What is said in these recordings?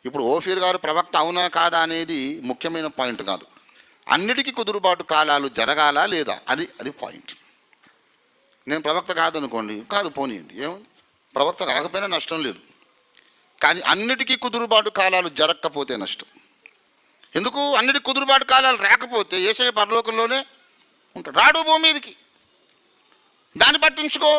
ఇప్పుడు ఓఫీర్ గారు ప్రవక్త అవునా కాదా అనేది ముఖ్యమైన పాయింట్ కాదు. అన్నిటికీ కుదురుబాటు కాలాలు జరగాలా లేదా, అది పాయింట్. నేను ప్రవక్త కాదనుకోండి, కాదు పోనీయండి, ఏముంది, ప్రవక్త కాకపోయినా నష్టం లేదు. కానీ అన్నిటికీ కుదురుబాటు కాలాలు జరగకపోతే నష్టం. ఎందుకు? అన్నిటికీ కుదురుబాటు కాలాలు రాకపోతే యేసయ్య పరలోకంలోనే ఉంటాడు, రాడు భూమి మీదకి. దాన్ని పట్టించుకో.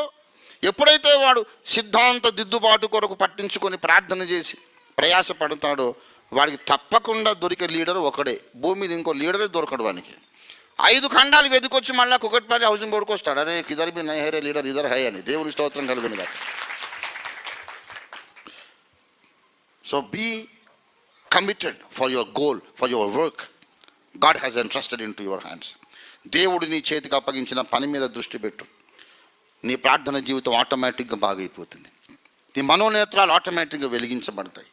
ఎప్పుడైతే వాడు సిద్ధాంత దిద్దుబాటు కొరకు పట్టించుకొని ప్రార్థన చేసి ప్రయాసపడతాడో వాడికి తప్పకుండా దొరికే లీడర్ ఒకడే. భూమి మీద ఇంకో లీడరే దొరకడు వానికి. 5 ఖండాలు వెతుకొచ్చి మళ్ళీ కుకట్పల్లి హౌసింగ్ బోర్డుకు వస్తాడు, అరే కిదర్ బి నై హైరే లీడర్ ఇదర్ హై అని. దేవుని స్తోత్రం కలుగును గాక. So be committed for your goal, for your work God has entrusted into your hands. దేవుడు నీ చేతికి అప్పగించిన పని మీద దృష్టి పెట్టు. నీ ప్రార్థన జీవితం ఆటోమేటిక్గా బాగైపోతుంది. నీ మనోనేత్రాలు ఆటోమేటిక్గా వెలిగించబడతాయి.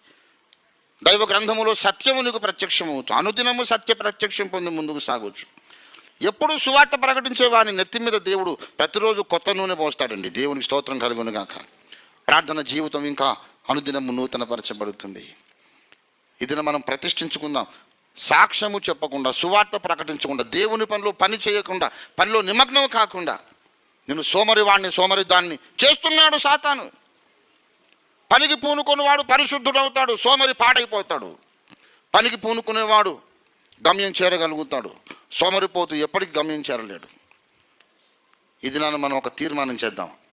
దైవ గ్రంథములో సత్యము నీకు ప్రత్యక్షమవుతుంది. అనుదినము సత్య ప్రత్యక్షం పొంది ముందుకు సాగవచ్చు. ఎప్పుడు సువార్త ప్రకటించే వారిని నెత్తి మీద దేవుడు ప్రతిరోజు కొత్త నూనె పోస్తాడండి. దేవునికి స్తోత్రం కలుగును గాక. ప్రార్థన జీవితం ఇంకా అనుదినము నూతనపరచబడుతుంది. ఇది మనం ప్రతిష్ఠించుకుందాం. సాక్ష్యము చెప్పకుండా, సువార్త ప్రకటించకుండా, దేవుని పనిలో పని చేయకుండా, పనిలో నిమగ్నం కాకుండా నేను సోమరిదాన్ని చేస్తున్నాడు సాతాను. పనికి పూనుకునేవాడు పరిశుద్ధుడవుతాడు, సోమరి పాడైపోతాడు. పనికి పూనుకునేవాడు గమ్యం చేరగలుగుతాడు, సోమరిపోతూ ఎప్పటికీ గమ్యం చేరలేడు. ఇది మనం ఒక తీర్మానం చేద్దాం.